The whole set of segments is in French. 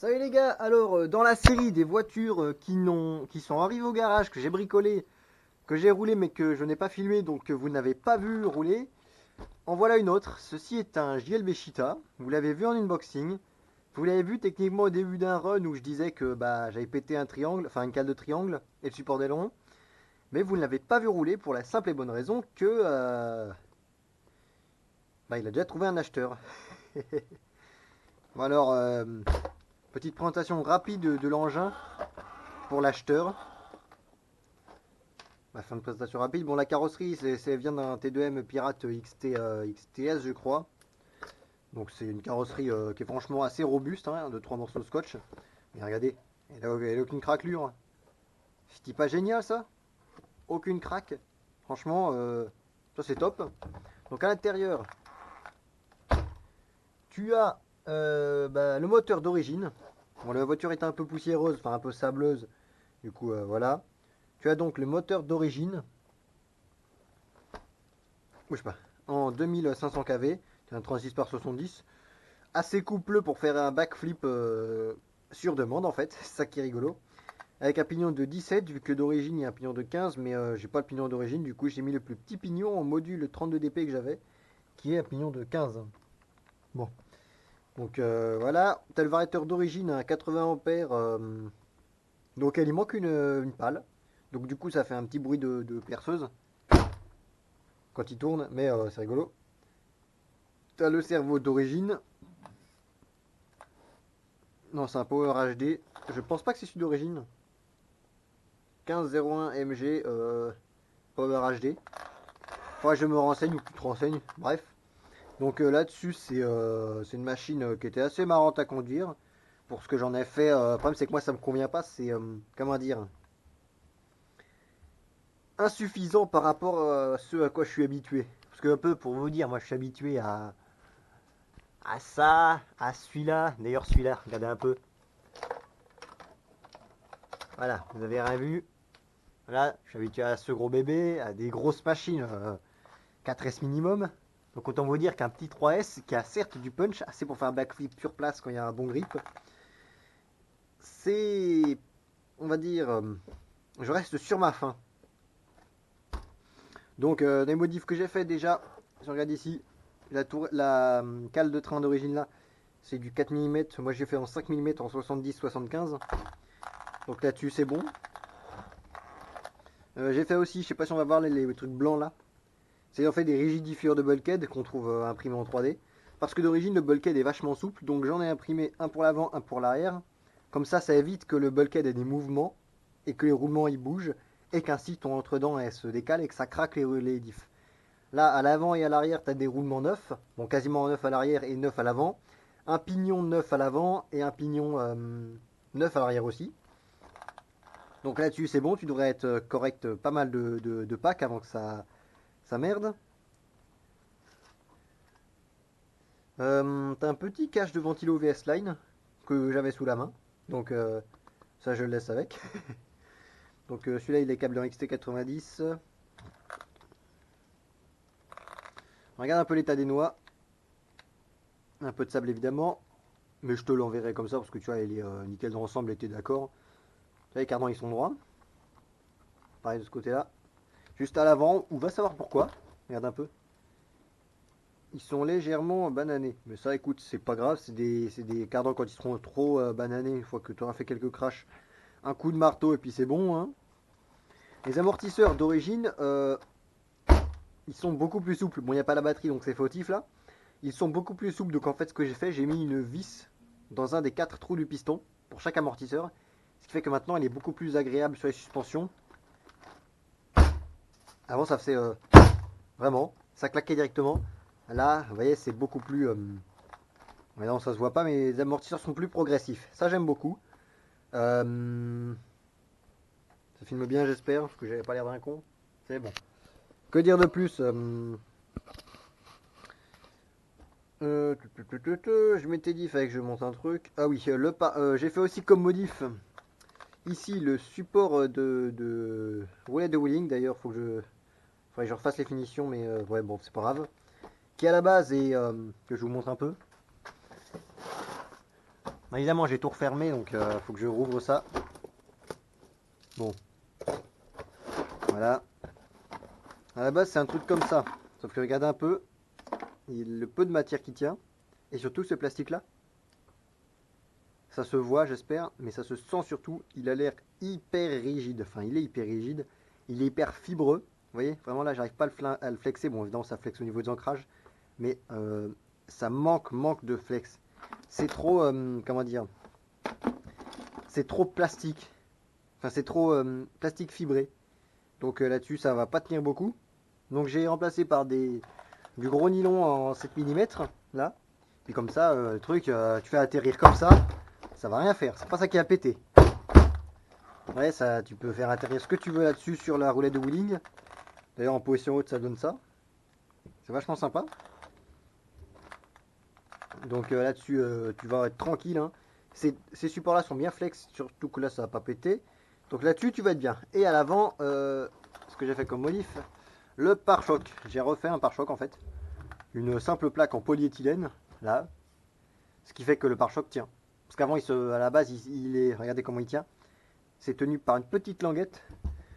Salut les gars, alors dans la série des voitures qui sont arrivées au garage, que j'ai bricolé, que j'ai roulé mais que je n'ai pas filmé donc que vous n'avez pas vu rouler, en voilà une autre. Ceci est un JLB Cheetah, vous l'avez vu en unboxing, vous l'avez vu techniquement au début d'un run où je disais que j'avais pété un triangle, enfin une cale de triangle et le support d'aileron, mais vous ne l'avez pas vu rouler pour la simple et bonne raison que il a déjà trouvé un acheteur. Bon alors, petite présentation rapide de l'engin pour l'acheteur. Fin de présentation rapide. Bon, la carrosserie, vient d'un T2M Pirate XTS, je crois. Donc, c'est une carrosserie qui est franchement assez robuste, hein, de 3 morceaux de scotch. Mais regardez, elle a aucune craquelure. C'est pas génial ça? Aucune craque. Franchement, ça c'est top. Donc, à l'intérieur, tu as le moteur d'origine. Bon, la voiture est un peu poussiéreuse, enfin un peu sableuse. Du coup, voilà. Tu as donc le moteur d'origine. Bouge pas. En 2500 kV, c'est un 36 par 70. Assez coupleux pour faire un backflip sur demande en fait, c'est ça qui est rigolo. Avec un pignon de 17, vu que d'origine il y a un pignon de 15, mais j'ai pas le pignon d'origine, du coup j'ai mis le plus petit pignon en module 32 dp que j'avais, qui est un pignon de 15. Bon, donc voilà, t'as le variateur d'origine à 80 ampères, donc il manque une pale, donc du coup ça fait un petit bruit de perceuse quand il tourne, mais c'est rigolo. T'as le servot d'origine. Non, c'est un Power HD. Je pense pas que c'est celui d'origine. 1501 MG Power HD. Faudrait que je me renseigne ou que tu te renseignes. Bref. Donc là-dessus, c'est une machine qui était assez marrante à conduire. Pour ce que j'en ai fait, le problème c'est que moi ça me convient pas. C'est, comment dire, insuffisant par rapport à ce à quoi je suis habitué. Parce que un peu pour vous dire, moi je suis habitué à ça, à celui-là. D'ailleurs celui-là, regardez un peu. Voilà, vous avez rien vu. Voilà, je suis habitué à ce gros bébé, à des grosses machines 4S minimum. Donc autant vous dire qu'un petit 3S qui a certes du punch, assez pour faire un backflip sur place quand il y a un bon grip, c'est, on va dire, je reste sur ma faim. Donc des modifs que j'ai fait déjà, si on regarde ici, la cale de train d'origine là, c'est du 4 mm, moi j'ai fait en 5 mm en 70-75. Donc là-dessus c'est bon. J'ai fait aussi, je sais pas si on va voir les trucs blancs là. C'est en fait des rigidifieurs de bulkhead qu'on trouve imprimés en 3D. Parce que d'origine, le bulkhead est vachement souple, donc j'en ai imprimé un pour l'avant, un pour l'arrière. Comme ça évite que le bulkhead ait des mouvements et que les roulements y bougent et qu'ainsi ton entre-dents se décale et que ça craque les diffs. Là, à l'avant et à l'arrière, tu as des roulements neufs, bon quasiment neuf à l'arrière et neuf à l'avant. Un pignon neuf à l'avant et un pignon neuf à l'arrière aussi. Donc là-dessus, c'est bon, tu devrais être correct pas mal de packs avant que ça merde. T'as un petit cache de ventilo VS Line que j'avais sous la main. Donc ça je le laisse avec. Donc celui-là il est câblé en XT90. On regarde un peu l'état des noix. Un peu de sable évidemment. Mais je te l'enverrai comme ça parce que tu vois il est nickel d'ensemble et t'es d'accord. Les cardans ils sont droits. Pareil de ce côté-là. Juste à l'avant, on va savoir pourquoi. Regarde un peu. Ils sont légèrement bananés. Mais ça écoute, c'est pas grave. C'est des cardans quand ils seront trop bananés. Une fois que tu auras fait quelques crashs. Un coup de marteau et puis c'est bon. Hein. Les amortisseurs d'origine, ils sont beaucoup plus souples. Bon, il n'y a pas la batterie, donc c'est fautif là. Ils sont beaucoup plus souples, donc en fait, ce que j'ai fait, j'ai mis une vis dans un des 4 trous du piston pour chaque amortisseur. Ce qui fait que maintenant, il est beaucoup plus agréable sur les suspensions. Avant, ça faisait vraiment, ça claquait directement. Là, vous voyez, c'est beaucoup plus. Non, ça se voit pas, mais les amortisseurs sont plus progressifs. Ça, j'aime beaucoup. Ça filme bien, j'espère, parce que j'avais pas l'air d'un con. C'est bon. Que dire de plus Je m'étais dit, il fallait que je monte un truc. Ah oui, j'ai fait aussi comme modif ici le support de roulet de wheeling. D'ailleurs, faudrait que je refasse les finitions, mais ouais, bon, c'est pas grave. Qui à la base est que je vous montre un peu. Évidemment, j'ai tout refermé, donc faut que je rouvre ça. Bon, voilà. À la base, c'est un truc comme ça. Sauf que regardez un peu, le peu de matière qui tient, et surtout ce plastique-là. Ça se voit, j'espère, mais ça se sent surtout. Il a l'air hyper rigide. Enfin, il est hyper rigide. Il est hyper fibreux. Vous voyez, vraiment là, j'arrive pas à le flexer. Bon, évidemment, ça flexe au niveau des ancrages, mais ça manque de flex. C'est trop, comment dire, c'est trop plastique. Enfin, c'est trop plastique fibré. Donc là-dessus, ça va pas tenir beaucoup. Donc j'ai remplacé par du gros nylon en 7 mm, là. Puis comme ça, le truc, tu fais atterrir comme ça va rien faire. C'est pas ça qui a pété. Ouais, ça, tu peux faire atterrir ce que tu veux là-dessus sur la roulette de wheeling. D'ailleurs, en position haute, ça donne ça. C'est vachement sympa. Donc là-dessus, tu vas être tranquille. Hein. Ces supports-là sont bien flex, surtout que là, ça va pas péter. Donc là-dessus, tu vas être bien. Et à l'avant, ce que j'ai fait comme modif, le pare-choc. J'ai refait un pare-choc en fait. Une simple plaque en polyéthylène, là. Ce qui fait que le pare-choc tient. Parce qu'avant, à la base, il est. Regardez comment il tient. C'est tenu par une petite languette.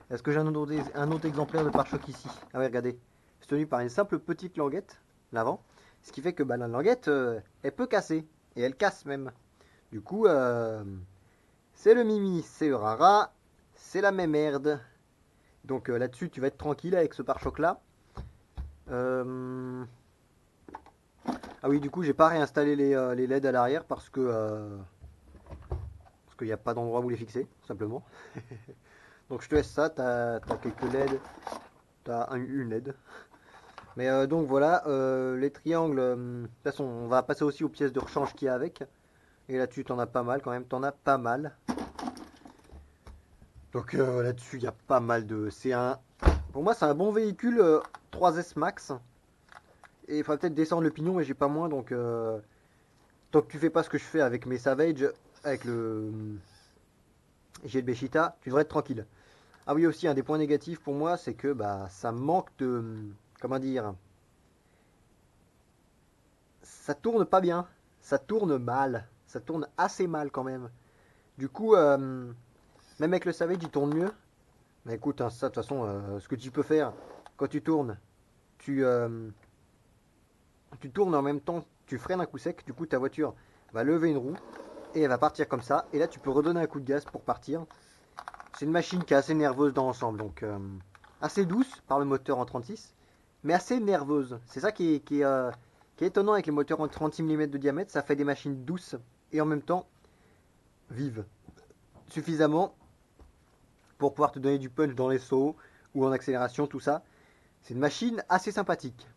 Est-ce que j'ai un autre exemplaire de pare-choc ici? Ah ouais, regardez. C'est tenu par une simple petite languette, l'avant. Ce qui fait que bah, la languette, elle peut casser. Et elle casse même. Du coup, c'est le mimi, c'est le rara, c'est la même merde. Donc là-dessus, tu vas être tranquille avec ce pare-choc là. Ah oui, du coup, j'ai pas réinstallé les LED à l'arrière parce qu'il n'y a pas d'endroit où les fixer, simplement. Donc je te laisse ça, t'as quelques LED, t'as une LED. Mais donc voilà, les triangles, de toute façon, on va passer aussi aux pièces de rechange qu'il y a avec. Et là-dessus, t'en as pas mal quand même, t'en as pas mal. Donc là-dessus, il y a pas mal de... Pour moi, c'est un bon véhicule 3S Max. Et il faudra peut-être descendre le pignon, mais j'ai pas moins, donc... tant que tu fais pas ce que je fais avec mes Savage, avec le GLB Cheetah, tu devrais être tranquille. Ah oui, aussi, un des points négatifs pour moi, c'est que bah, ça manque de... Comment dire? Ça tourne pas bien. Ça tourne mal. Ça tourne assez mal quand même. Du coup, même avec le Savage, il tourne mieux. Mais écoute, hein, ça, de toute façon, ce que tu peux faire quand tu tournes, tu, euh, tu tournes en même temps, tu freines un coup sec. Du coup, ta voiture va lever une roue et elle va partir comme ça. Et là, tu peux redonner un coup de gaz pour partir. C'est une machine qui est assez nerveuse dans l'ensemble. Donc, assez douce par le moteur en 36, mais assez nerveuse. C'est ça qui est étonnant avec les moteurs en 36 mm de diamètre. Ça fait des machines douces et en même temps vives. Suffisamment pour pouvoir te donner du punch dans les sauts ou en accélération, tout ça. C'est une machine assez sympathique.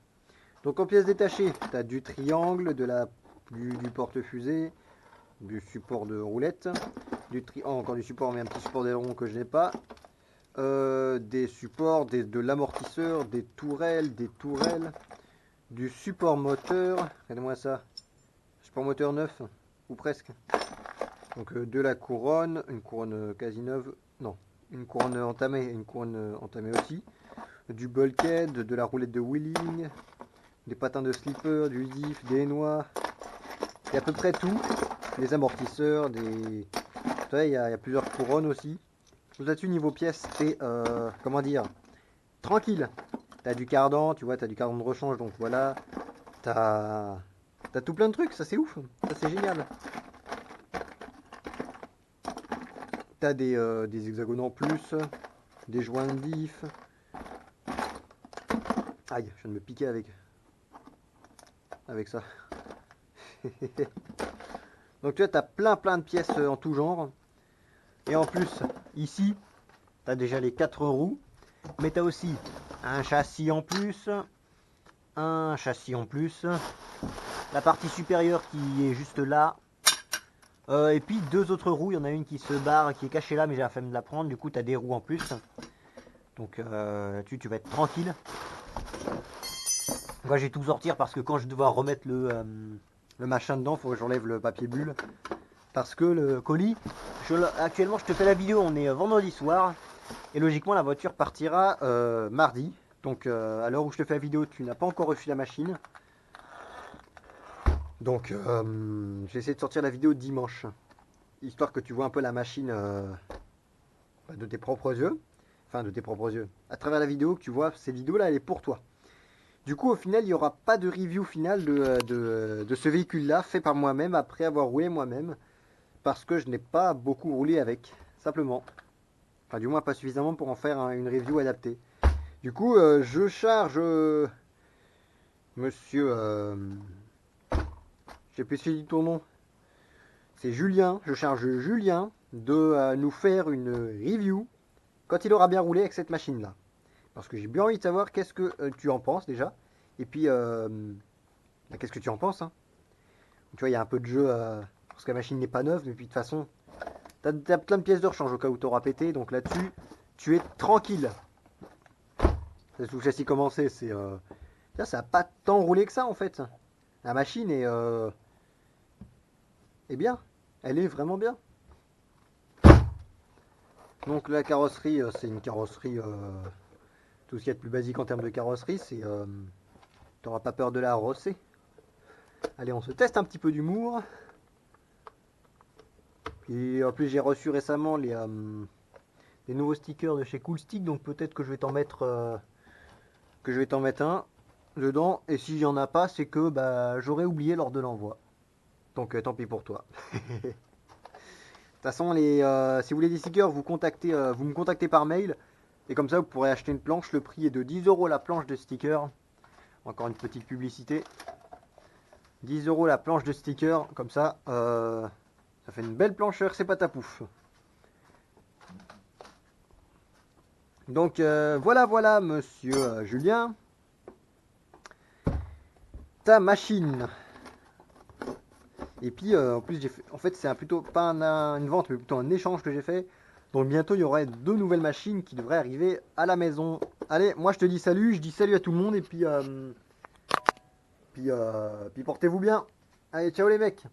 Donc en pièces détachées, tu as du triangle, du porte-fusée, du support de roulette, encore du support, mais un petit support d'aileron que je n'ai pas, des supports, de l'amortisseur, des tourelles, du support moteur, regardez-moi ça, support moteur neuf, ou presque. Donc de la couronne, une couronne quasi neuve, non, une couronne entamée aussi, du bulkhead, de la roulette de wheeling, des patins de slipper, du diff, des noix, et à peu près tout, des amortisseurs, il y a plusieurs couronnes aussi. Là-dessus, niveau pièces, c'est, comment dire, tranquille. T'as du cardan, tu vois, t'as du cardan de rechange, donc voilà. T'as tout plein de trucs, ça c'est ouf, ça c'est génial. T'as des hexagones en plus, des joints de diff. Aïe, je viens de me piquer avec ça. Donc tu vois, t'as plein de pièces en tout genre. Et en plus, ici, t'as déjà les 4 roues, mais t'as aussi un châssis en plus, la partie supérieure qui est juste là, et puis deux autres roues. Il y en a une qui se barre, qui est cachée là, mais j'ai la flemme de la prendre. Du coup, tu as des roues en plus. Donc là-dessus, tu vas être tranquille. Moi, j'ai tout sortir parce que quand je dois remettre le machin dedans, il faut que j'enlève le papier bulle. Parce que le colis, actuellement, je te fais la vidéo, on est vendredi soir. Et logiquement, la voiture partira mardi. Donc à l'heure où je te fais la vidéo, tu n'as pas encore reçu la machine. Donc j'ai essayé de sortir la vidéo dimanche, histoire que tu vois un peu la machine de tes propres yeux. Enfin, de tes propres yeux. À travers la vidéo, que tu vois, cette vidéo-là, elle est pour toi. Du coup, au final, il n'y aura pas de review finale de ce véhicule-là, fait par moi-même, après avoir roulé moi-même, parce que je n'ai pas beaucoup roulé avec, simplement. Enfin, du moins, pas suffisamment pour en faire une review adaptée. Du coup, je charge monsieur... je sais plus si j'ai dit ton nom. C'est Julien. Je charge Julien de nous faire une review quand il aura bien roulé avec cette machine-là. Parce que j'ai bien envie de savoir qu'est-ce que tu en penses déjà. Et puis, bah, qu'est-ce que tu en penses, hein. Tu vois, il y a un peu de jeu, parce que la machine n'est pas neuve, mais puis de toute façon, t'as plein de pièces de rechange au cas où t'auras pété, donc là-dessus, tu es tranquille. C'est tout le châssis commencé, ça n'a pas tant roulé que ça en fait. La machine est bien, elle est vraiment bien. Donc la carrosserie, c'est une carrosserie, tout ce qu'il y a de plus basique en termes de carrosserie, t'auras pas peur de la rosser. Allez, on se teste un petit peu d'humour. Puis en plus, j'ai reçu récemment les nouveaux stickers de chez Cool Stick, donc peut-être que je vais t'en mettre un dedans. Et si j'en ai pas, c'est que bah, j'aurais oublié lors de l'envoi. Donc tant pis pour toi. De toute façon, si vous voulez des stickers, vous me contactez par mail. Et comme ça, vous pourrez acheter une planche. Le prix est de 10 € la planche de stickers. Encore une petite publicité. 10 € la planche de stickers. Comme ça, ça fait une belle planche c'est pas ta pouf. Donc voilà, voilà, monsieur Julien. Ta machine. Et puis en plus, en fait, c'est plutôt pas une vente, mais plutôt un échange que j'ai fait. Donc bientôt, il y aurait 2 nouvelles machines qui devraient arriver à la maison. Allez, moi je te dis salut, je dis salut à tout le monde et puis portez-vous bien. Allez, ciao les mecs.